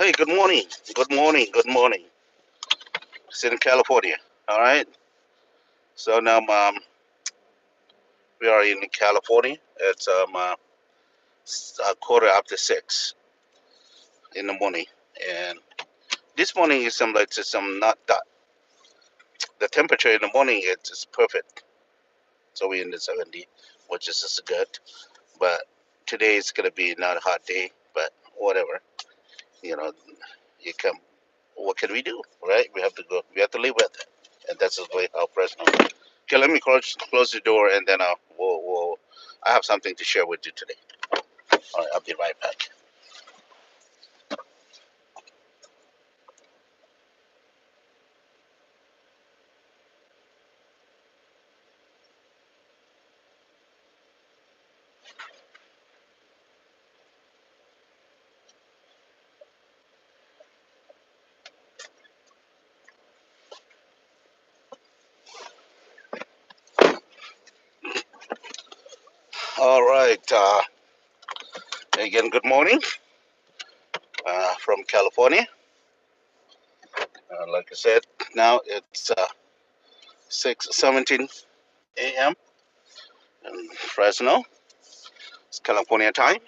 Hey, good morning. Good morning. Good morning. It's in California. All right. So now we are in California. It's a quarter after 6 in the morning, and this morning is some like some not that. The temperature in the morning it's perfect. So we're in the 70, which is just good. But today is gonna be not a hot day, but whatever. You know, you come. What can we do, right? We have to go. We have to live with it, and that's the way how personal. Okay, let me close the door, and then we'll I have something to share with you today. All right, I'll be right back. All right. Again, good morning from California. Like I said, now it's 6:17 a.m. in Fresno. It's California time.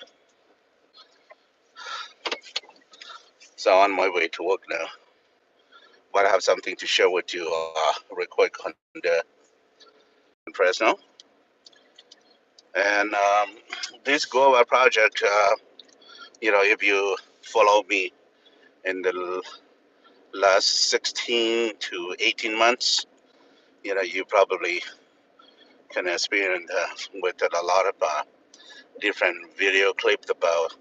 So on my way to work now. But I have something to share with you real quick on the Fresno. And this Guava project, if you follow me in the last 16 to 18 months, you probably can experience with it a lot of different video clips about,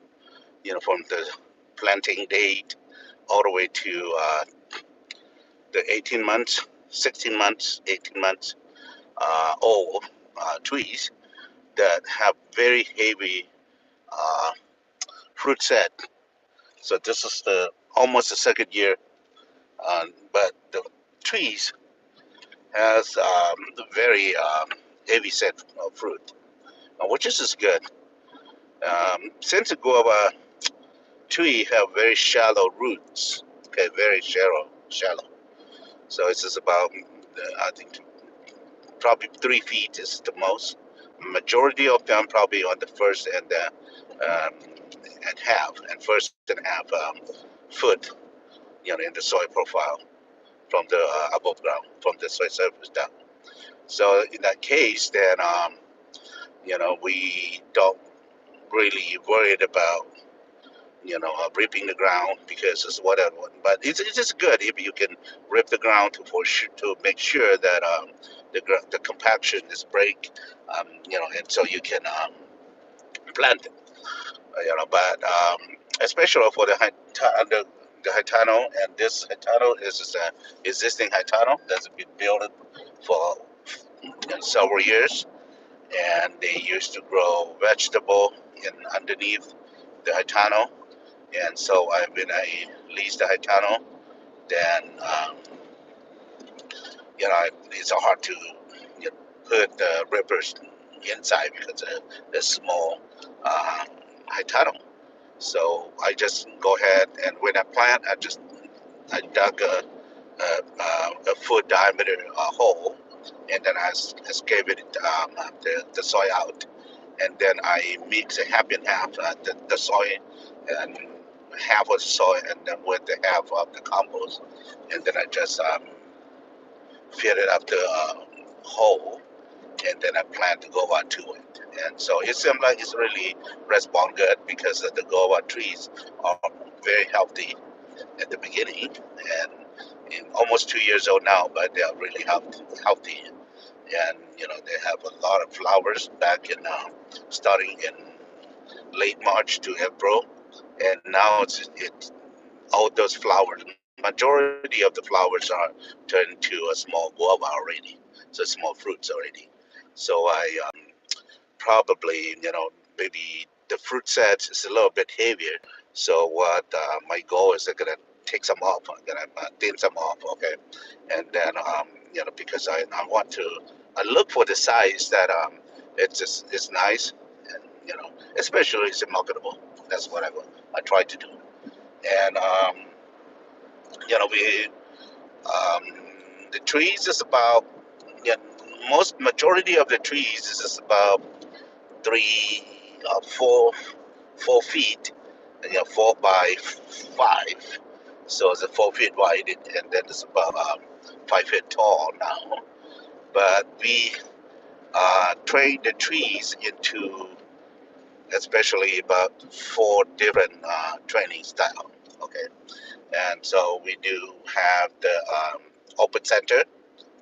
from the planting date all the way to the 18 months, 16 months, 18 months old trees that have very heavy uh, fruit set. So this is the almost the second year, but the trees has very heavy set of fruit, which is good. Since the guava tree have very shallow roots, okay, very shallow. So it's just about, I think, probably 3 feet is the most. Majority of them probably on the first and half, and first and half foot, in the soil profile from the above ground, from the soil surface down. So in that case, then we don't really worried about ripping the ground because it's whatever. But it's just good if you can rip the ground to make sure that the compaction is break, and so you can plant it. But especially for the high tunnel, and this high tunnel is an existing high tunnel that's been built for several years, and they used to grow vegetable in underneath the high tunnel. And so when I leased the high tunnel, then it's hard to put the rippers inside because the small uh, high tunnel. So I just go ahead, and when I plant, I dug a foot diameter hole, and then I gave it the soil out, and then I mix a half and half the soil and half of the soil, and then with the half of the compost, and then I just fill it up the hole, and then I plant the guava to it. And so it seems like it's really respond good because the guava trees are very healthy at the beginning, and almost 2 years old now, but they are really healthy. And they have a lot of flowers back in starting in late March to April, and now it's all those flowers. Majority of the flowers are turned to a small guava already, so small fruits already. So I probably maybe the fruit set is a little bit heavier. So what my goal is, I'm gonna take some off. I'm gonna thin some off, okay, and then because I want to I look for the size that it's nice, and especially it's marketable. That's what I try to do. And we um, the trees is about, yeah, most majority of the trees is just about 3 or 4 feet, 4 by 5. So it's a 4 feet wide, and then it's about 5 feet tall now. But we train the trees into especially about 4 different training style. Okay, and so we do have the open center,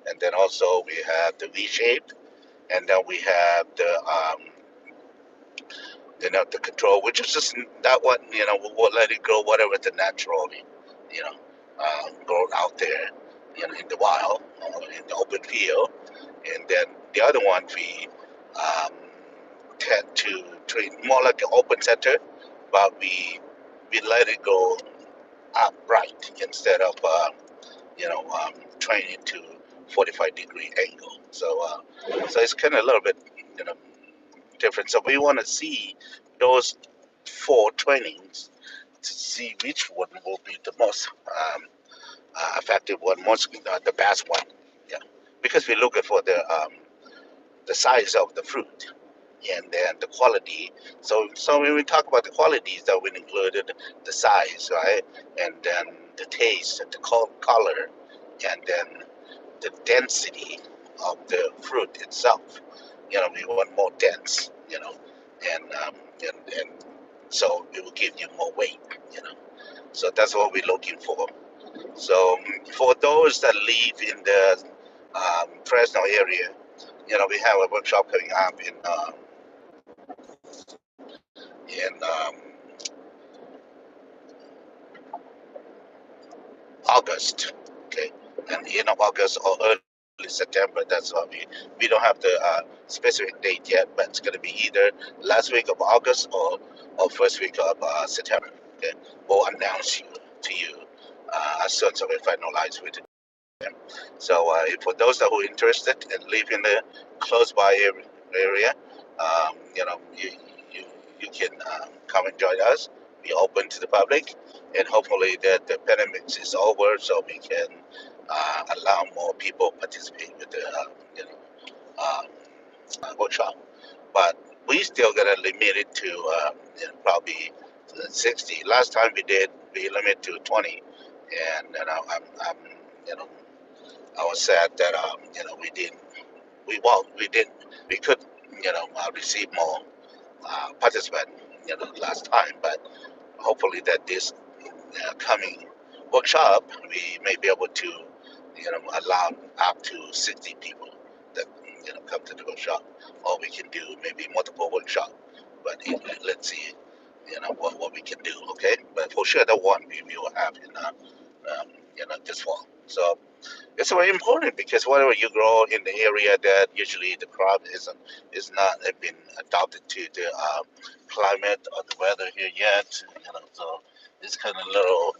and then also we have the V shape, and then we have the the control, which is just that one. We'll let it grow whatever the naturally, you know, grow out there, in the wild, in the open field, and then the other one we um, tend to treat more like an open center, but we let it go upright instead of train it to 45-degree angle. So it's kind of a little bit you know different. So we want to see those 4 trainings to see which one will be the most effective one, most the best one. Yeah, because we're looking for the size of the fruit and then the quality. So when we talk about the qualities, that we included the size, right, and then the taste, the color, and then the density of the fruit itself. We want more dense, and so it will give you more weight. You know, so that's what we're looking for. So for those that live in the Fresno area, we have a workshop coming up in August. Okay, and end of August or early September. That's why we don't have the specific date yet, but it's going to be either last week of August or first week of September. Okay, we'll announce to you as soon as we finalize with them. So for those that who are interested and live in the close by area, you you can come and join us. Be open to the public, and hopefully that the pandemic is over, so we can allow more people participate with the um, workshop. But we still gonna limit it to probably 60. Last time we limit to 20, and I'm you know I was sad that we didn't we could receive more participants last time, but hopefully that this coming workshop we may be able to allow up to 60 people that come to the workshop, or we can do maybe multiple workshop. But let's see what we can do. Okay, but for sure the one we will have in this fall. So it's very important because whatever you grow in the area that usually the crop is not been adapted to the climate or the weather here yet. So it's kind of little.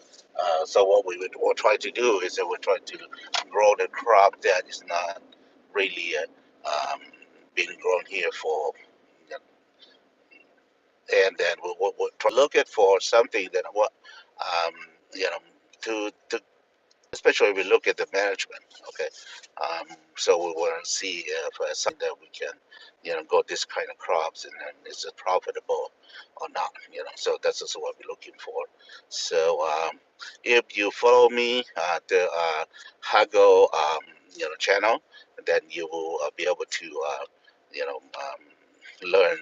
So what we will try to do is that we try to grow the crop that is not really being grown here for, and then we'll try to look at for something that what um, you know to especially we look at the management. Okay, so we want to see if something that we can go this kind of crops, and then is it profitable or not. So that's also what we're looking for. So if you follow me at the Hago channel, then you will be able to learn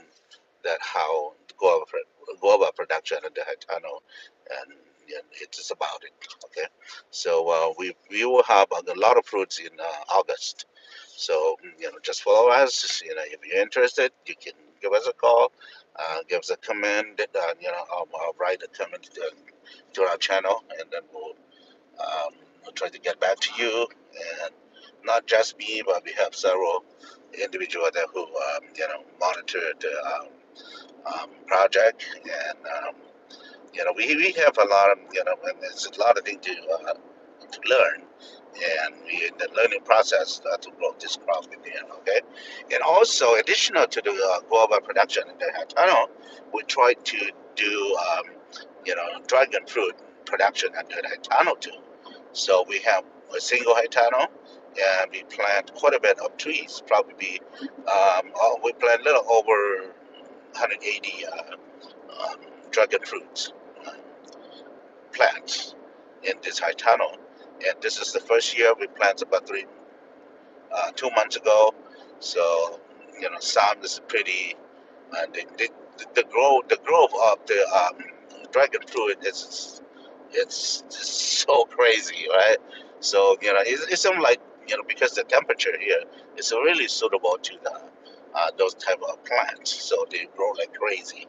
that how guava production and the Haitano, and it's about it. Okay, so we will have a lot of fruits in August. So just follow us. If you're interested, you can give us a call, give us a comment. I'll write a comment to our channel, and then we'll try to get back to you. And not just me, but we have several individuals that who monitor the project, and we have a lot of and there's a lot of things to learn, and we in the learning process to grow this crop in there. Okay, and also additional to the guava production in the Hatano, we try to do dragon fruit. production under the high tunnel too. So we have a single high tunnel, and we plant quite a bit of trees. Probably be we plant a little over 180 dragon fruits uh, plants in this high tunnel. And this is the first year we planted about 2 months ago. So some is pretty. The growth of the dragon fruit is it's just so crazy, right? So it's something like because the temperature here is really suitable to the those type of plants, so they grow like crazy.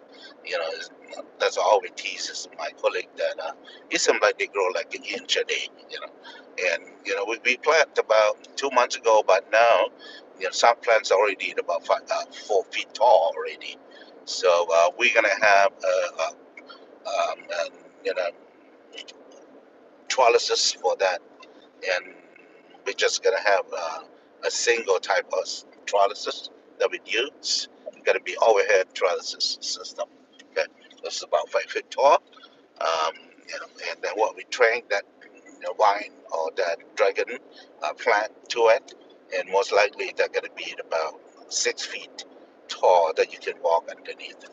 That's always teases my colleague that it seems like they grow like an inch a day. And we planted about 2 months ago, but now some plants already about 4 feet tall already. So we're gonna have you know trellises for that, and we're just gonna have a single type of trellises that we use. It's gonna be overhead trellises system. Okay, it's about 5 feet tall. Um, and then what we train that vine or that dragon plant to it, and most likely they're gonna be about 6 feet tall that you can walk underneath.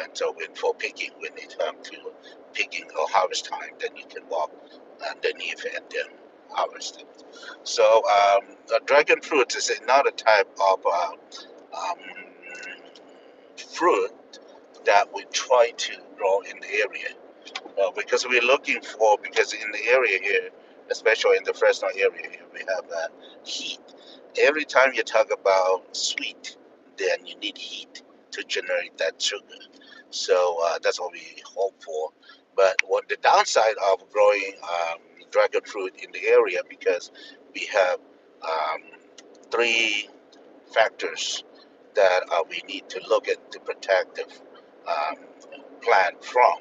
And so when for picking, when it comes to picking or harvest time, then you can walk underneath and then harvest it. So dragon fruit is another type of um, fruit that we try to grow in the area because we're looking for, because in the area here, especially in the Fresno area here, we have heat. Every time you talk about sweet, then you need heat to generate that sugar. So that's what we hope for. But what the downside of growing dragon fruit in the area, because we have um, three factors that we need to look at to protect the um, plant from,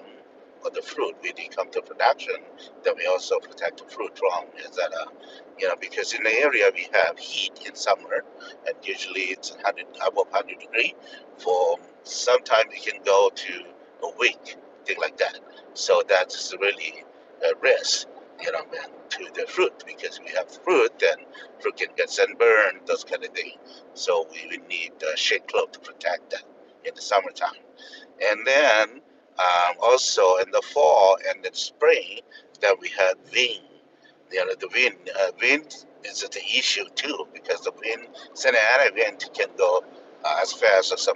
or the fruit when it comes to production, that we also protect the fruit from, is that because in the area we have heat in summer, and usually it's 100 above 100 degree for sometimes it can go to a week, thing like that. So that's really a risk, man, to the fruit, because we have fruit, then fruit can get sunburned, those kind of things. So we would need shade cloth to protect that in the summertime. And then also in the fall and the spring, that we had wind. The wind is the issue too, because the wind, Santa Ana wind can go as fast as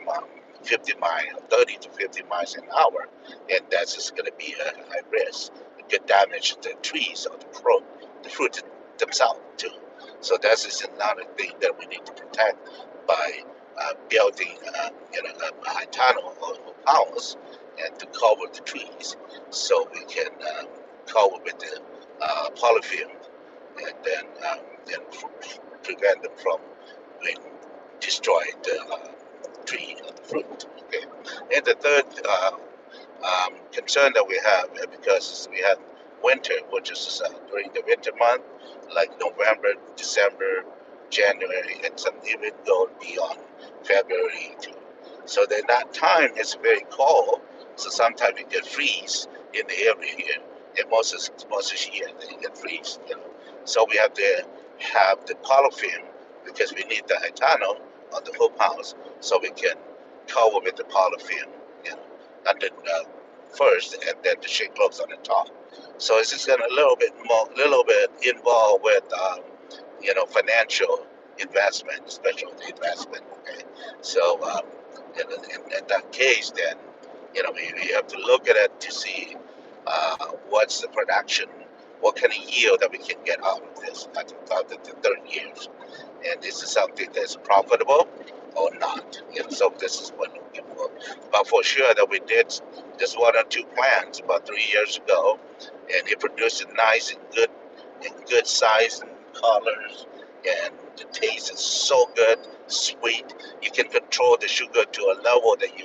50 miles, 30 to 50 miles an hour, and that's just going to be a high risk. It could damage the trees or the fruit themselves too. So that's just another thing that we need to protect by building, a high tunnel or house and to cover the trees, so we can cover with the polyfilm, and then prevent them from being destroyed the tree and the fruit. Okay. And the third concern that we have, because we have winter, which is during the winter month, like November, December, January, and some even go beyond February too. So then that time is very cold. So sometimes it can freeze in the area here. And most of the year they can freeze. So we have to have the polyfilm, because we need the tunnel on the hoop house, so we can cover with the polyfilm. You know, and then first, and then the shake clothes on the top. So it's just got a little bit involved with financial investment, special investment. Okay, so in that case, then we have to look at it to see what's the production, what kind of yield that we can get out of this after the 30 years, and this is something that's profitable or not. So this is what we're looking for. But for sure that we did just one or two plants about 3 years ago, and it produced a nice and good size and colors, and the taste is so good, sweet. You can control the sugar to a level that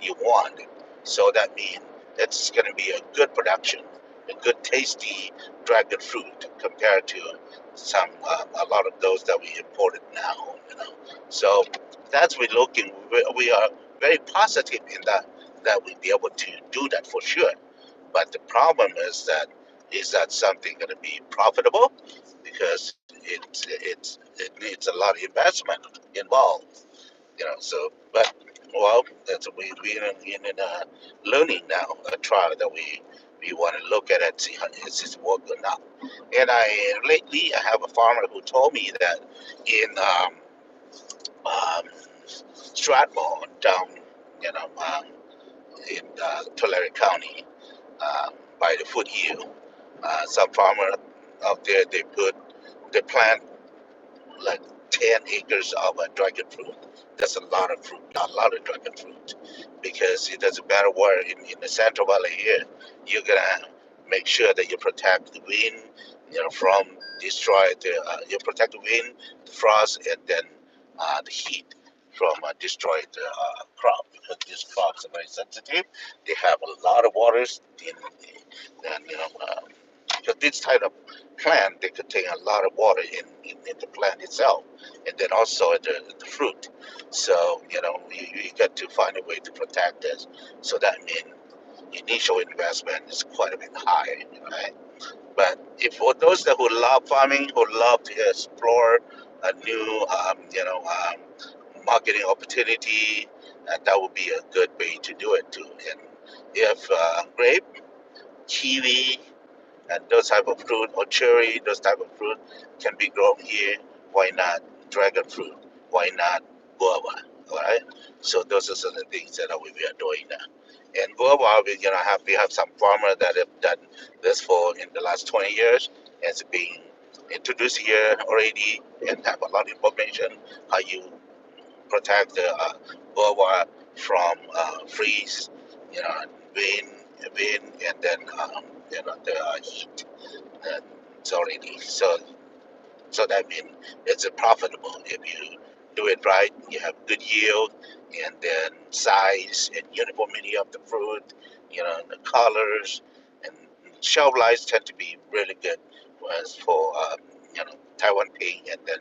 you want. So that means it's going to be a good production, a good tasty dragon fruit compared to a lot of those that we imported now. So that's we're looking. We are very positive in that we be able to do that for sure. But the problem is that something going to be profitable? Because it needs a lot of investment involved, So, but well, that's we in a learning now, a trial that we want to look at it, see how is this work or not. And I lately I have a farmer who told me that in um, Strathmore down, you know, in Tulare County, by the foothill, some farmer out there they plant like 10 acres of dragon fruit. That's a lot of fruit, a lot of dragon fruit, because it doesn't matter where in the Central Valley here, you're gonna make sure that you protect the wind, from you protect the wind, the frost, and then the heat from destroy the crop, because these crops are very sensitive. They have a lot of waters and because this type of plant they contain a lot of water in the plant itself, and then also the fruit. So you got to find a way to protect this. So that means initial investment is quite a bit high, right? But if for those that who love farming, who love to explore a new marketing opportunity, that would be a good way to do it too. And if grape, kiwi, and those type of fruit, or cherry, those type of fruit can be grown here, why not dragon fruit? Why not guava? All right. So those are some of the things that we are doing now. And guava, we have some farmers that have done this for in the last 20 years, and it's being introduced here already, and have a lot of information how you protect the guava from freeze, you know, wind, and then the heat. uh, it's already so that means it's profitable if you do it right. You have good yield, and then size and uniformity of the fruit, the colors, and shelf lives tend to be really good. Whereas for Taiwan pink, and then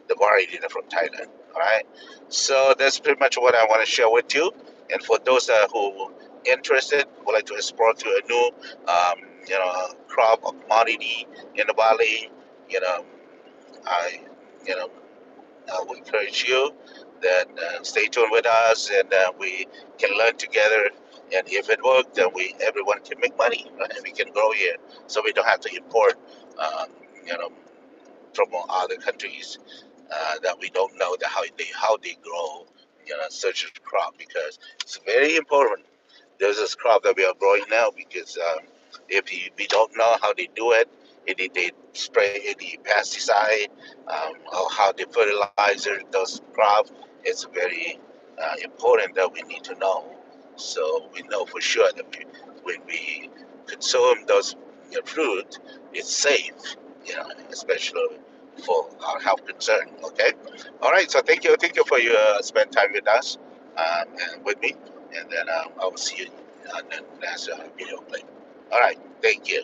the variety from Thailand. All right, so that's pretty much what I want to share with you. And for those who interested, would like to explore to a new, crop or commodity in the valley, you know, I, you know, I would encourage you that stay tuned with us, and we can learn together. And if it works, then everyone can make money, right? And we can grow here, so we don't have to import, um, you know, from other countries that we don't know how they grow, such a crop, because it's very important. There's this crop that we are growing now, because if we don't know how they do it, if they spray any pesticide, or how they fertilizer those crops, it's very important that we need to know, so we know for sure that when we consume those fruit, it's safe, especially for our health concern. Okay, all right. So thank you for your spend time with us, and with me, and then I will see you on the next video play. All right, thank you.